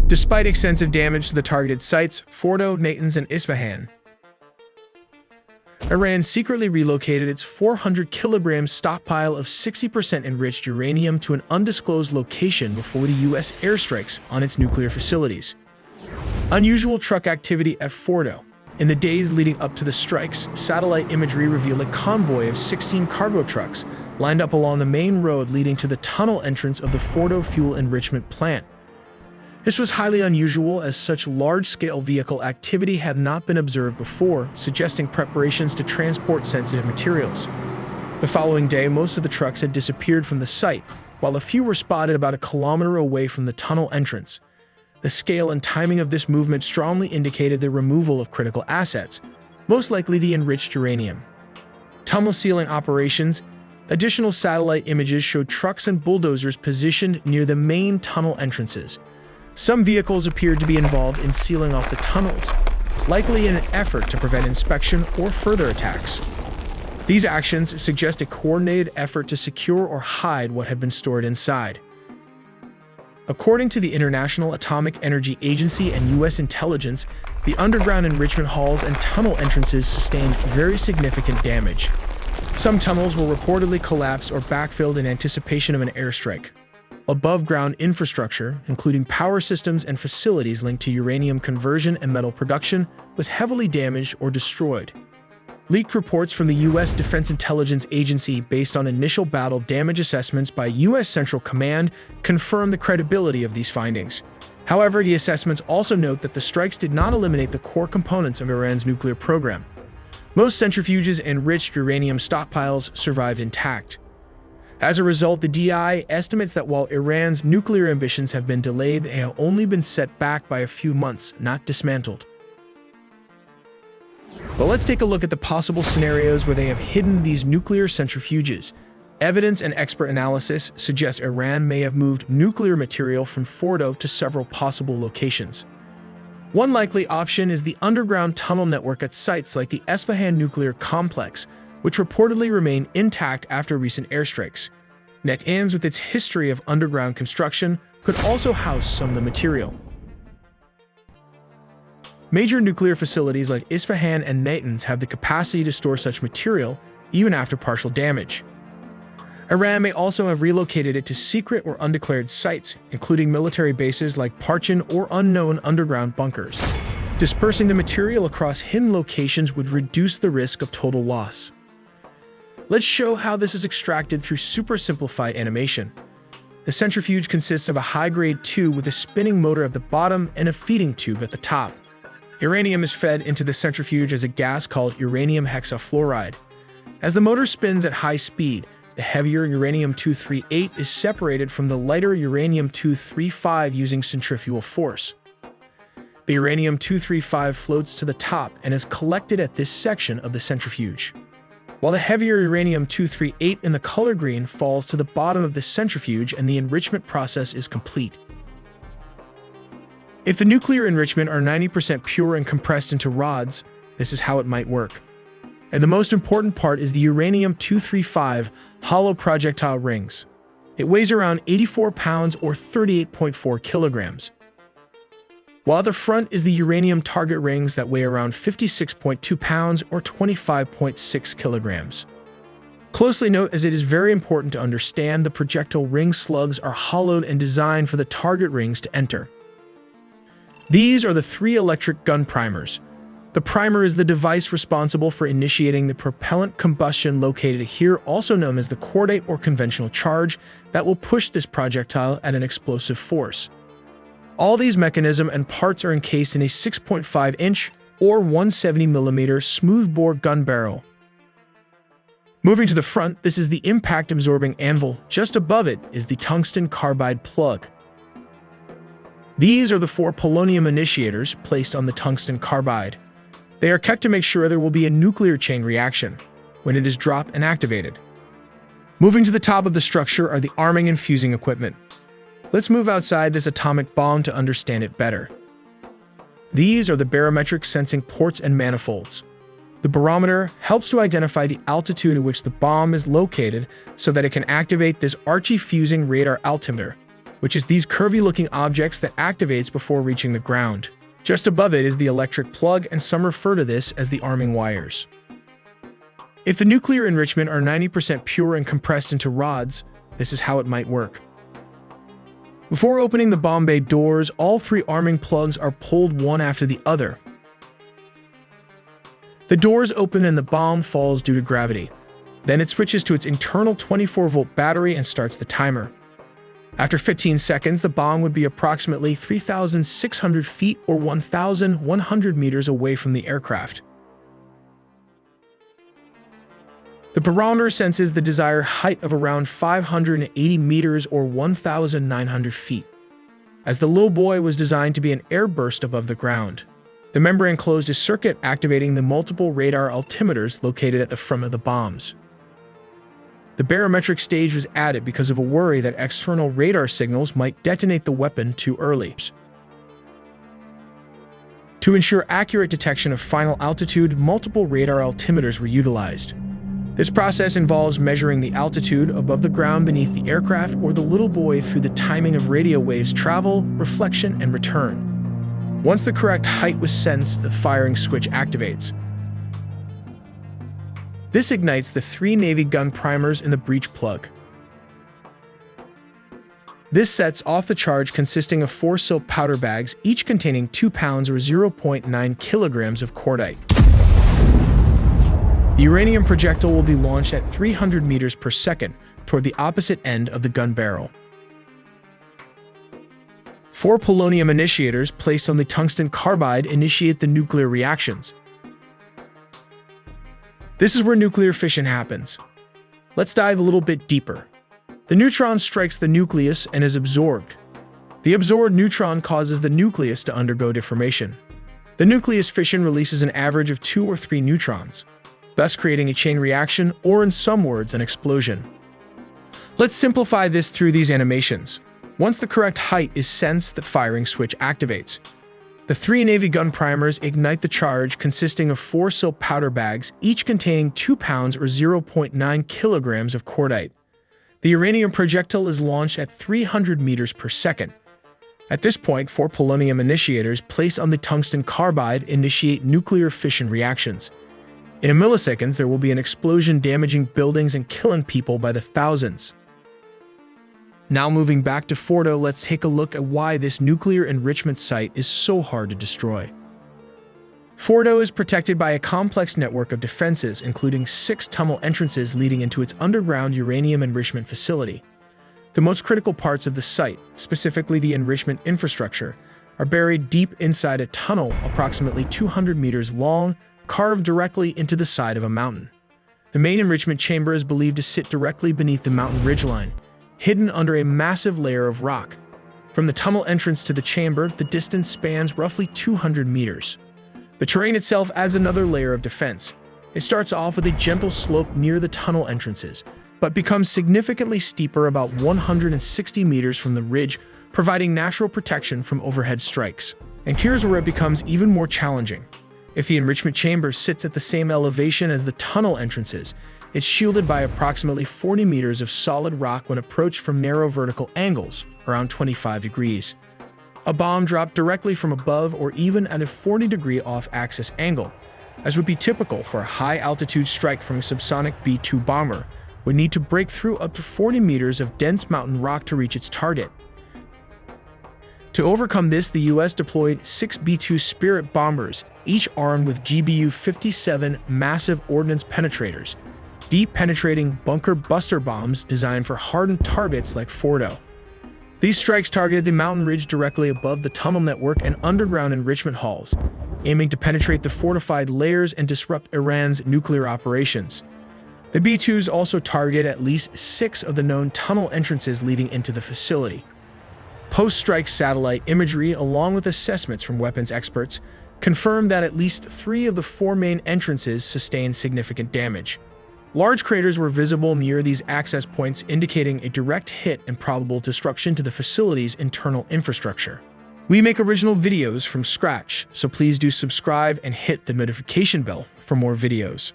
despite extensive damage to the targeted sites, Fordow, Natanz, and Isfahan. Iran secretly relocated its 400 kilogram stockpile of 60% enriched uranium to an undisclosed location before the U.S. airstrikes on its nuclear facilities. Unusual truck activity at Fordow. In the days leading up to the strikes, satellite imagery revealed a convoy of 16 cargo trucks lined up along the main road leading to the tunnel entrance of the Fordow Fuel Enrichment Plant. This was highly unusual as such large-scale vehicle activity had not been observed before, suggesting preparations to transport sensitive materials. The following day, most of the trucks had disappeared from the site, while a few were spotted about a kilometer away from the tunnel entrance. The scale and timing of this movement strongly indicated the removal of critical assets, most likely the enriched uranium. Tunnel sealing operations. Additional satellite images showed trucks and bulldozers positioned near the main tunnel entrances. Some vehicles appeared to be involved in sealing off the tunnels, likely in an effort to prevent inspection or further attacks. These actions suggest a coordinated effort to secure or hide what had been stored inside. According to the International Atomic Energy Agency and U.S. intelligence, the underground enrichment halls and tunnel entrances sustained very significant damage. Some tunnels were reportedly collapsed or backfilled in anticipation of an airstrike. Above-ground infrastructure, including power systems and facilities linked to uranium conversion and metal production, was heavily damaged or destroyed. Leaked reports from the U.S. Defense Intelligence Agency based on initial battle damage assessments by U.S. Central Command confirm the credibility of these findings. However, the assessments also note that the strikes did not eliminate the core components of Iran's nuclear program. Most centrifuges and enriched uranium stockpiles survived intact. As a result, the DI estimates that while Iran's nuclear ambitions have been delayed, they have only been set back by a few months, not dismantled. But let's take a look at the possible scenarios where they have hidden these nuclear centrifuges. Evidence and expert analysis suggest Iran may have moved nuclear material from Fordow to several possible locations. One likely option is the underground tunnel network at sites like the Isfahan nuclear complex, which reportedly remain intact after recent airstrikes. Natanz, with its history of underground construction, could also house some of the material. Major nuclear facilities like Isfahan and Natanz have the capacity to store such material, even after partial damage. Iran may also have relocated it to secret or undeclared sites, including military bases like Parchin or unknown underground bunkers. Dispersing the material across hidden locations would reduce the risk of total loss. Let's show how this is extracted through super simplified animation. The centrifuge consists of a high-grade tube with a spinning motor at the bottom and a feeding tube at the top. Uranium is fed into the centrifuge as a gas called uranium hexafluoride. As the motor spins at high speed, the heavier uranium-238 is separated from the lighter uranium-235 using centrifugal force. The uranium-235 floats to the top and is collected at this section of the centrifuge, while the heavier uranium-238 in the color green falls to the bottom of the centrifuge and the enrichment process is complete. If the nuclear enrichment are 90% pure and compressed into rods, this is how it might work. And the most important part is the uranium-235 hollow projectile rings. It weighs around 84 pounds or 38.4 kilograms. While at the front is the uranium target rings that weigh around 56.2 pounds or 25.6 kilograms. Closely note, as it is very important to understand, the projectile ring slugs are hollowed and designed for the target rings to enter. These are the 3 electric gun primers. The primer is the device responsible for initiating the propellant combustion located here, also known as the cordate or conventional charge, that will push this projectile at an explosive force. All these mechanisms and parts are encased in a 6.5-inch or 170mm smoothbore gun barrel. Moving to the front, this is the impact-absorbing anvil. Just above it is the tungsten carbide plug. These are the 4 polonium initiators placed on the tungsten carbide. They are kept to make sure there will be a nuclear chain reaction when it is dropped and activated. Moving to the top of the structure are the arming and fusing equipment. Let's move outside this atomic bomb to understand it better. These are the barometric sensing ports and manifolds. The barometer helps to identify the altitude at which the bomb is located so that it can activate this Archie fusing radar altimeter. which is these curvy-looking objects that activates before reaching the ground. Just above it is the electric plug, and some refer to this as the arming wires. If the nuclear enrichment are 90% pure and compressed into rods, this is how it might work. Before opening the bomb bay doors, all 3 arming plugs are pulled one after the other. The doors open and the bomb falls due to gravity. Then it switches to its internal 24-volt battery and starts the timer. After 15 seconds, the bomb would be approximately 3,600 feet or 1,100 meters away from the aircraft. The barometer senses the desired height of around 580 meters or 1,900 feet, as the little boy was designed to be an airburst above the ground. The membrane closed a circuit activating the multiple radar altimeters located at the front of the bombs. The barometric stage was added because of a worry that external radar signals might detonate the weapon too early. To ensure accurate detection of final altitude, multiple radar altimeters were utilized. This process involves measuring the altitude above the ground beneath the aircraft or the little boy through the timing of radio waves travel, reflection, and return. Once the correct height was sensed, the firing switch activates. This ignites the 3 Navy gun primers in the breech plug. This sets off the charge consisting of 4 soap powder bags, each containing 2 pounds or 0.9 kilograms of cordite. The uranium projectile will be launched at 300 meters per second toward the opposite end of the gun barrel. 4 polonium initiators placed on the tungsten carbide initiate the nuclear reactions. This is where nuclear fission happens. Let's dive a little bit deeper. The neutron strikes the nucleus and is absorbed. The absorbed neutron causes the nucleus to undergo deformation. The nucleus fission releases an average of 2 or 3 neutrons, thus creating a chain reaction, or in some words, an explosion. Let's simplify this through these animations. Once the correct height is sensed, the firing switch activates. The 3 Navy gun primers ignite the charge consisting of 4 soap powder bags, each containing 2 pounds or 0.9 kilograms of cordite. The uranium projectile is launched at 300 meters per second. At this point, 4 polonium initiators placed on the tungsten carbide initiate nuclear fission reactions. In a milliseconds, there will be an explosion damaging buildings and killing people by the thousands. Now moving back to Fordow, let's take a look at why this nuclear enrichment site is so hard to destroy. Fordow is protected by a complex network of defenses, including 6 tunnel entrances leading into its underground uranium enrichment facility. The most critical parts of the site, specifically the enrichment infrastructure, are buried deep inside a tunnel approximately 200 meters long, carved directly into the side of a mountain. The main enrichment chamber is believed to sit directly beneath the mountain ridgeline, hidden under a massive layer of rock. From the tunnel entrance to the chamber, the distance spans roughly 200 meters. The terrain itself adds another layer of defense. It starts off with a gentle slope near the tunnel entrances, but becomes significantly steeper about 160 meters from the ridge, providing natural protection from overhead strikes. And here's where it becomes even more challenging. If the enrichment chamber sits at the same elevation as the tunnel entrances, it's shielded by approximately 40 meters of solid rock when approached from narrow vertical angles, around 25 degrees. A bomb dropped directly from above or even at a 40-degree off-axis angle, as would be typical for a high-altitude strike from a subsonic B-2 bomber, would need to break through up to 40 meters of dense mountain rock to reach its target. To overcome this, the U.S. deployed 6 B-2 Spirit bombers, each armed with GBU-57 massive ordnance penetrators, deep penetrating bunker buster bombs designed for hardened targets like Fordow. These strikes targeted the mountain ridge directly above the tunnel network and underground enrichment halls, aiming to penetrate the fortified layers and disrupt Iran's nuclear operations. The B-2s also targeted at least 6 of the known tunnel entrances leading into the facility. Post-strike satellite imagery, along with assessments from weapons experts, confirmed that at least 3 of the 4 main entrances sustained significant damage. Large craters were visible near these access points, indicating a direct hit and probable disruption to the facility's internal infrastructure. We make original videos from scratch, so please do subscribe and hit the notification bell for more videos.